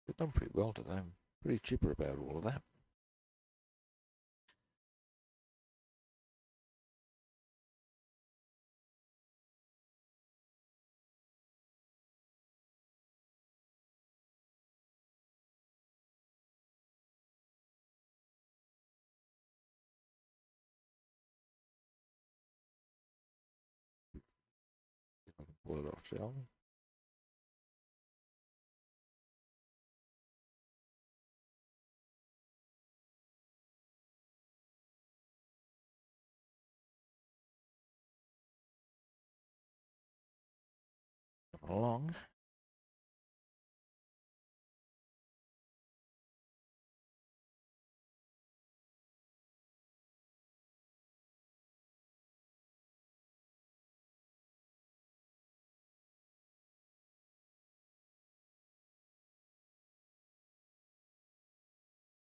A: We've done pretty well today. I'm pretty chipper about all of that. If I can pull it off, shall we? Come along.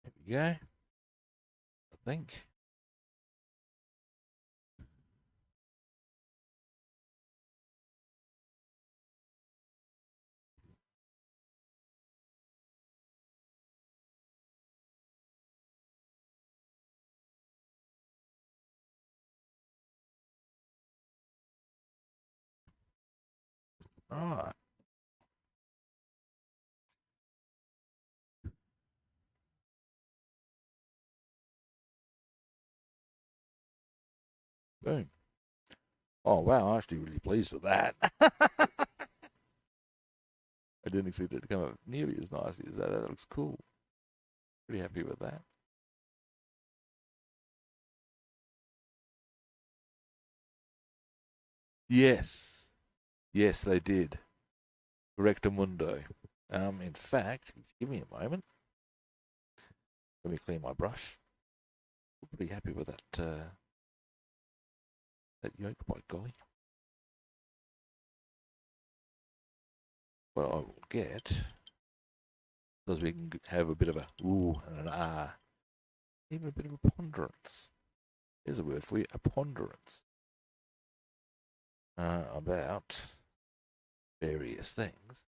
A: There we go. I think. All right. Boom. Oh, wow. I'm actually really pleased with that. I didn't expect it to come up nearly as nicely as that. That looks cool. Pretty happy with that. Yes. Yes, they did. Correctamundo. In fact, give me a moment. Let me clean my brush. I'm pretty happy with that that yoke, by golly. What I will get, because we can have a bit of a ooh and an ah, even a bit of a ponderance. There's a word for you, a ponderance. About various things.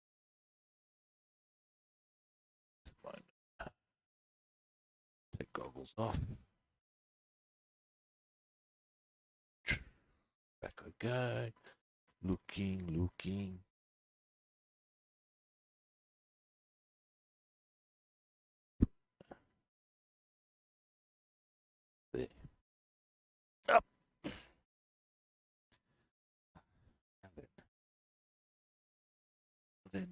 A: Take goggles off. Back I go. Looking. There. Up. And then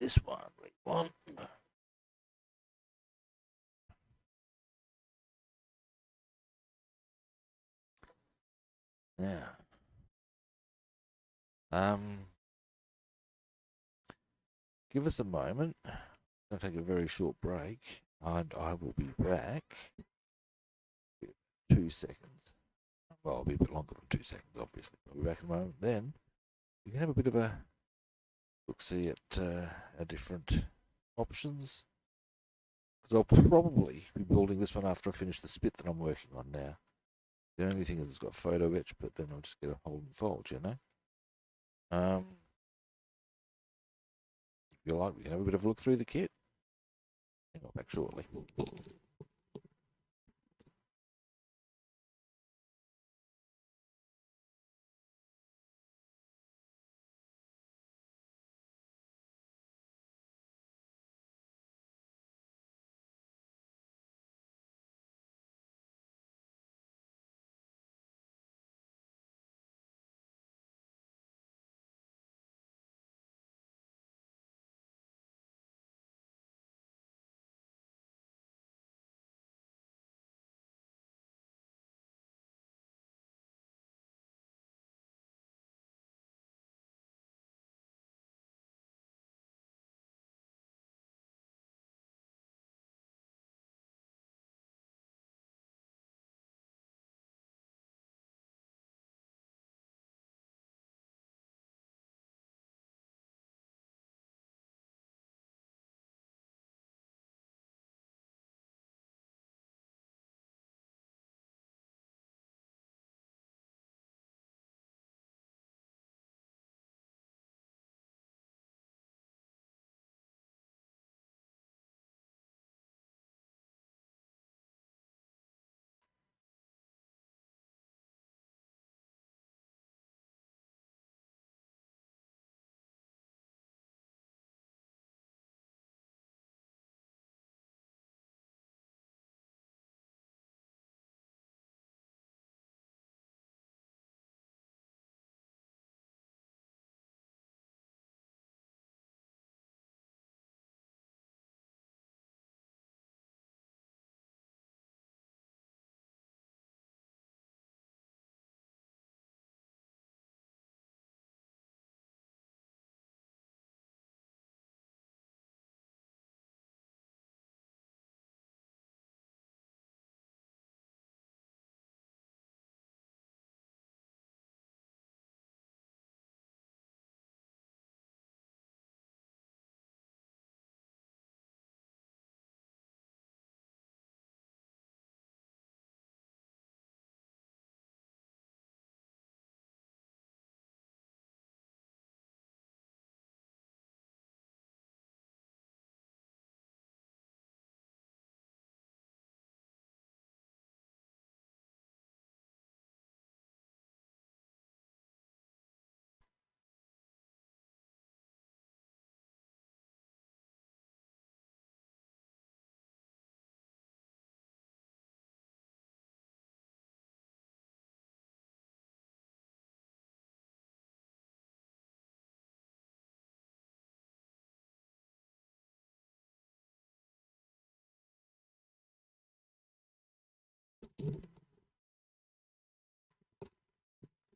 A: this one, right one. Now, give us a moment. I'm going to take a very short break, and I will be back. 2 seconds. Well, I'll be a bit longer than 2 seconds, obviously. I'll be back in a moment. Then we can have a bit of a look-see at our different options. Because I'll probably be building this one after I finish the spit that I'm working on now. The only thing is it's got photo etch, but then I'll just get a hold and fold, you know. If you like, we can have a bit of a look through the kit. I'll be back shortly.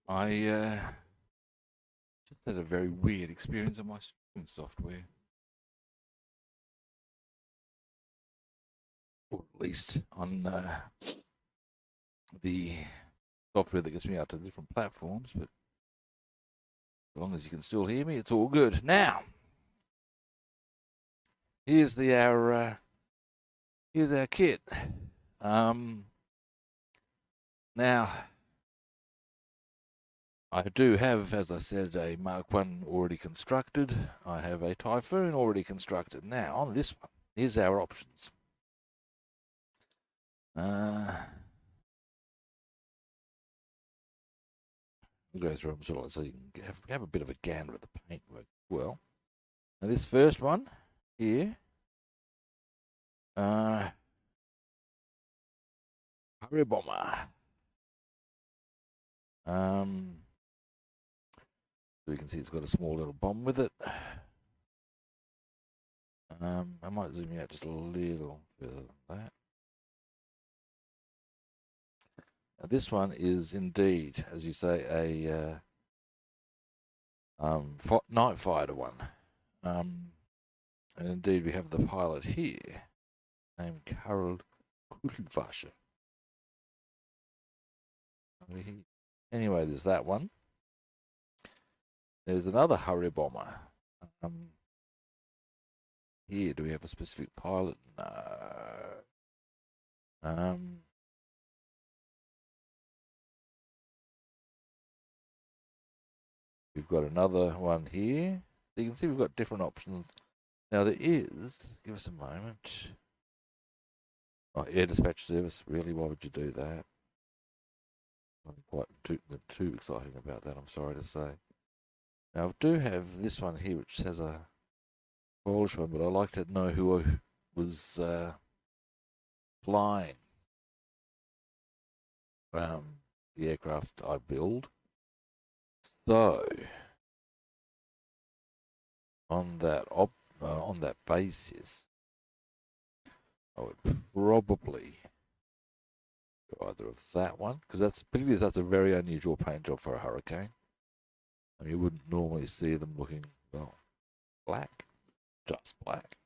A: I just had a very weird experience on my streaming software. Or at least on the software that gets me out to different platforms, but as long as you can still hear me, it's all good. Now, here's our kit. Now, I do have, as I said, a Mark 1 already constructed. I have a Typhoon already constructed. Now, on this one, here's our options. We'll go through them so you can have a bit of a gander at the paintwork as well. Now, this first one here, Hurry Bomber. So you can see it's got a small little bomb with it. I might zoom you out just a little further than that. Now this one is indeed, as you say, a night fighter one. And indeed we have the pilot here, named Karel Kuhlwasser. Anyway, there's that one. There's another Hurry Bomber. Here, do we have a specific pilot? No. We've got another one here. So you can see we've got different options. Now there is, give us a moment. Oh, air dispatch service, really? Why would you do that? I'm quite too exciting about that, I'm sorry to say. Now, I do have this one here, which has a Polish one, but I like to know who was flying the aircraft I build. So, on that basis, I would probably go either of that one, because that's a very unusual paint job for a Hurricane. I mean, you wouldn't normally see them looking, well, black, just black.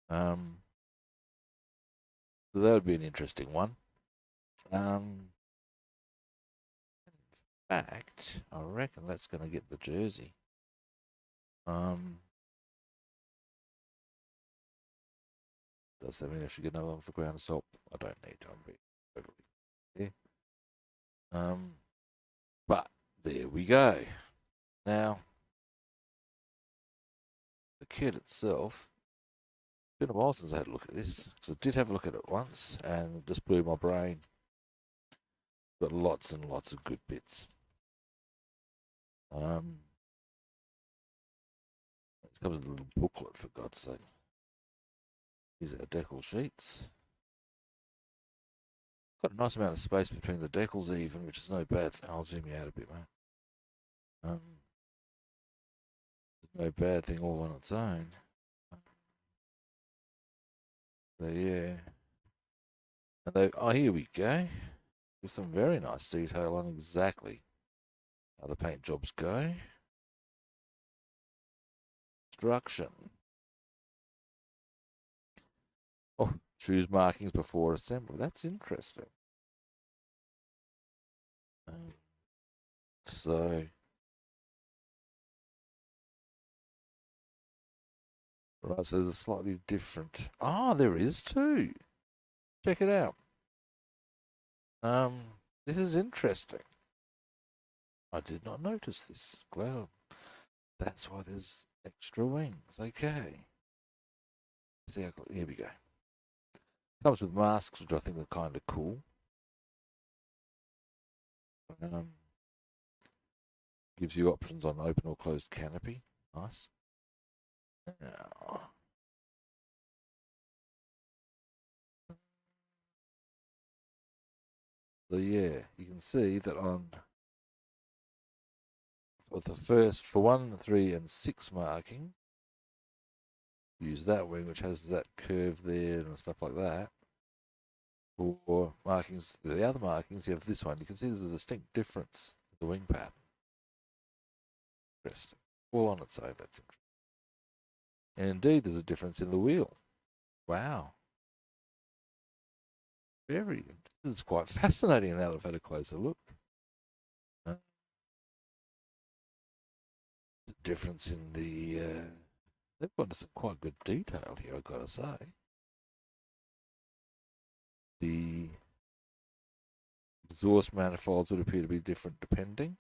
A: So that would be an interesting one. In fact, I reckon that's going to get the jersey. Does that mean I should get another one for ground assault? I don't need to. I'm being totally clear. But there we go. Now, the kit itself. It's been a while since I had a look at this, because I did have a look at it once, and it just blew my brain. Got lots and lots of good bits. It comes with a little booklet, for God's sake. These are decal sheets. Got a nice amount of space between the decals even, which is no bad. I'll zoom you out a bit, mate. No bad thing all on its own. So yeah. And here we go. With some very nice detail on exactly how the paint jobs go. Construction. Oh, choose markings before assembly. That's interesting. So, right, so there's a slightly different. Ah, there is too. Check it out. This is interesting. I did not notice this. Glad. That's why there's extra wings. Okay. See, here we go. Comes with masks, which I think are kind of cool. Gives you options on open or closed canopy. Nice. Now, so yeah, you can see that for 1, 3, and 6 markings, use that wing, which has that curve there and stuff like that. For markings, the other markings, you have this one. You can see there's a distinct difference in the wing pattern. Interesting. All on its own, that's interesting. And indeed, there's a difference in the wheel. Wow. This is quite fascinating now that I've had a closer look. The difference in they've gone to some quite good detail here, I've got to say. The exhaust manifolds would appear to be different depending.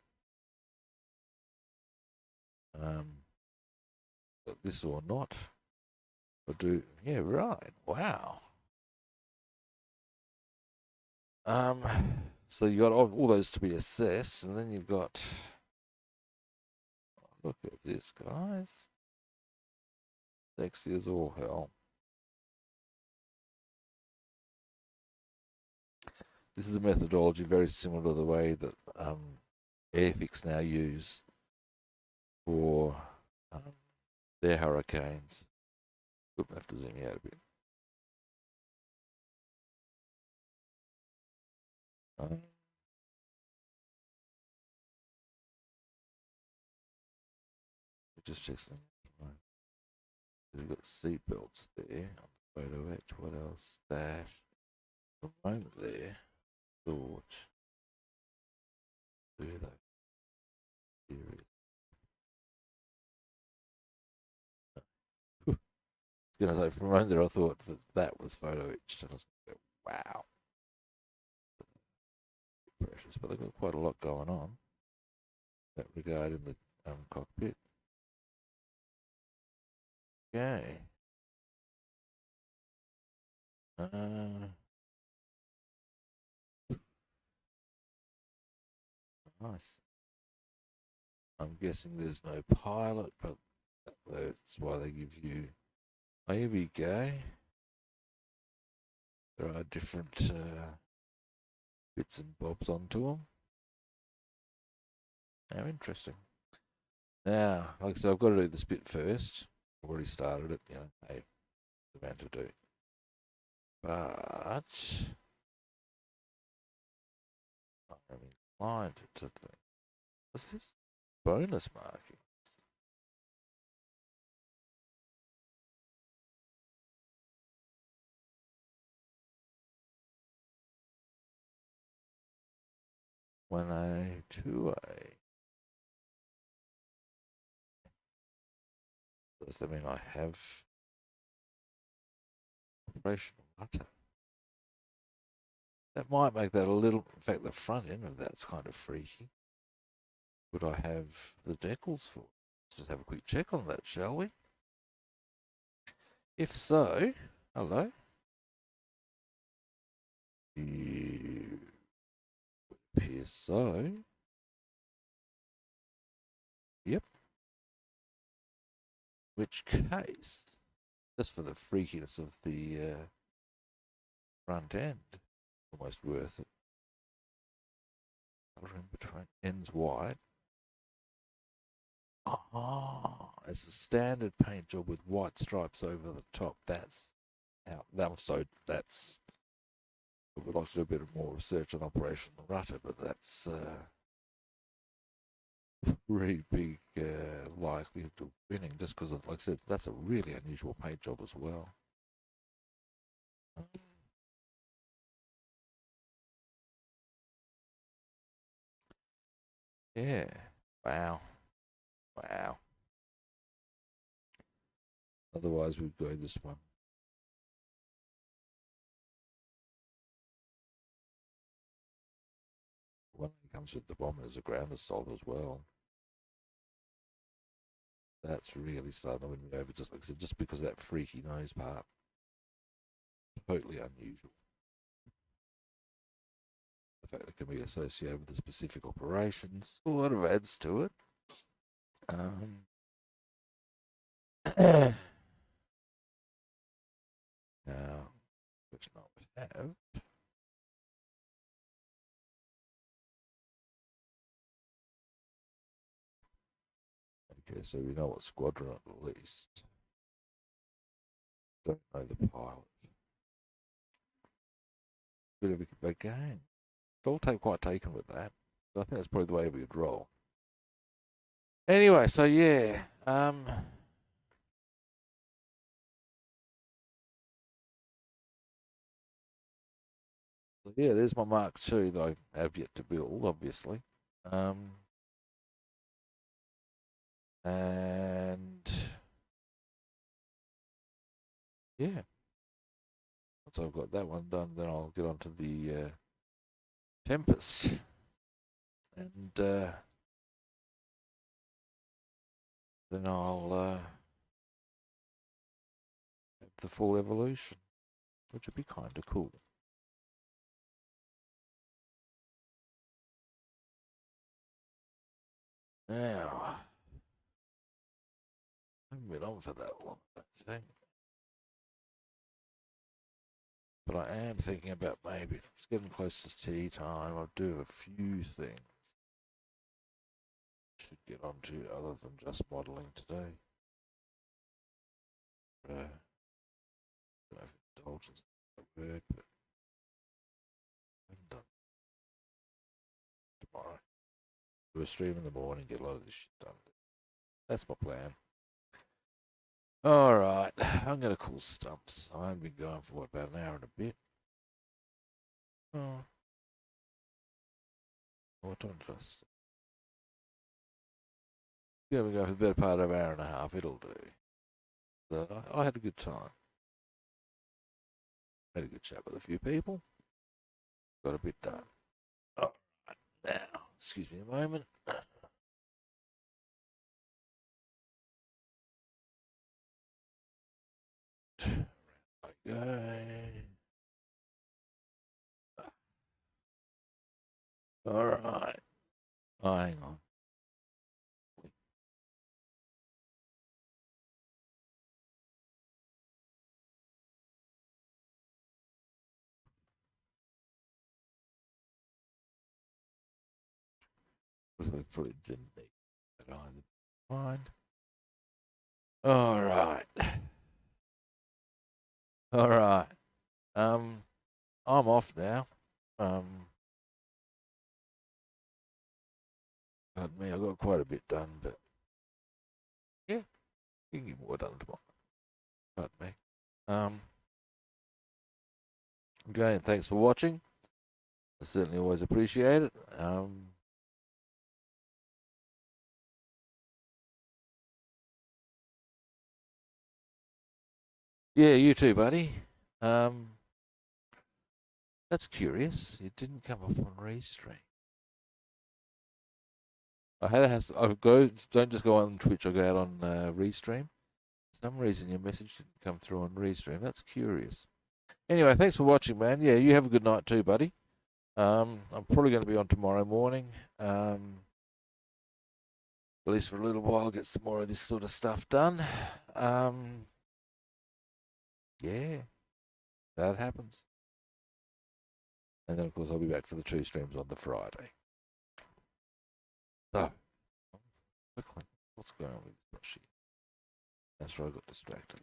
A: But this or not. Yeah, right. Wow. So you got all those to be assessed, and then you've got. Look at this, guys. Sexy as all hell. This is a methodology very similar to the way that Airfix now use for their Hurricanes. We'll have to zoom you out a bit. Just check something. We've got seat belts there on the photo etch. What else? Dash. The moment there. Thought. Do that. Serious. Gonna say from around there, I thought that was photo etched, and I was like, wow, precious. But they've got quite a lot going on in that regard in the cockpit. Okay. Nice. I'm guessing there's no pilot, but that's why they give you. Oh, here we go. There are different bits and bobs onto them. How interesting. Now, like I said, I've got to do the spit first. I've already started it, you know. Hey, the man to do. But I'm inclined to think. What's this? Bonus marking. When I 2A. Does that mean I have operational rudder? That might make that a little. In fact, the front end of that's kind of freaky. Would I have the decals for? Let's just have a quick check on that, shall we? If so, hello. You appears so. Yep. Which case, just for the freakiness of the front end, almost worth it. Color in between ends white. Oh, it's a standard paint job with white stripes over the top. That's out. That's. I would like to do a bit of more research on Operation Rudder, but that's pretty big likelihood of winning just because, like I said, that's a really unusual paint job as well. Yeah. Wow. Wow. Otherwise, we'd go this one. One that comes with the bomber is a ground assault as well. That's really starting to win me over, just like I said, just because of that freaky nose part. Totally unusual. The fact that it can be associated with the specific operations. A lot of adds to it. Now, which not would have. Okay, so we know what Squadron at least. Don't know the pilot. Bit of a game. I'll take quite taken with that. So I think that's probably the way we would roll. Anyway, so yeah. So yeah, there's my Mark II that I have yet to build, obviously. And yeah, once I've got that one done, then I'll get onto the Tempest, and then I'll have the full evolution, which would be kind of cool. Now, I haven't been on for that long, I don't think. But I am thinking about maybe it's getting close to tea time. I'll do a few things. Should get onto other than just modelling today. I don't know if indulgence is the word, but I haven't done tomorrow. Do a stream in the morning, get a lot of this shit done. That's my plan. Alright, I'm going to call stumps. I haven't been going for what, about an hour and a bit. Oh. What time did I start? Yeah, we go for the better part of an hour and a half. It'll do. So I had a good time. Had a good chat with a few people. Got a bit done. Alright, now, excuse me a moment. Okay. Alright. Oh, hang on. Because they probably didn't need that either. Fine. All right. All right. I'm off now. Pardon me, I got quite a bit done, but yeah, you can get more done tomorrow. Pardon me. Again, thanks for watching. I certainly always appreciate it. Yeah, you too, buddy. That's curious. It didn't come up on Restream. Don't just go on Twitch, I go out on Restream. For some reason your message didn't come through on Restream. That's curious. Anyway, thanks for watching, man. Yeah, you have a good night too, buddy. I'm probably going to be on tomorrow morning. At least for a little while, get some more of this sort of stuff done. Yeah, that happens. And then, of course, I'll be back for the 2 streams on the Friday. So, quickly, what's going on with this brush here? That's right, I got distracted.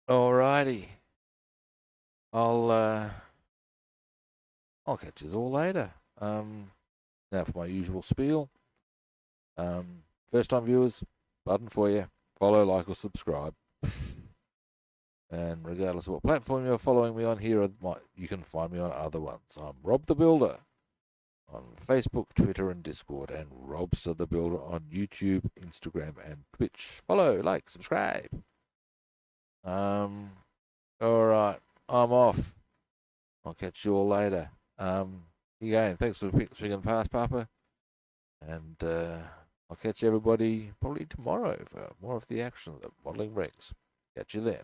A: Alrighty. I'll catch you all later. Now for my usual spiel. First time viewers, button for you. Follow, like, or subscribe. And regardless of what platform you're following me on here, you can find me on other ones. I'm Rob the Builder on Facebook, Twitter, and Discord, and Robster the Builder on YouTube, Instagram, and Twitch. Follow, like, subscribe. All right, I'm off. I'll catch you all later. Again, thanks for swinging past, Papa, and I'll catch everybody probably tomorrow for more of the action that modelling brings. Catch you then.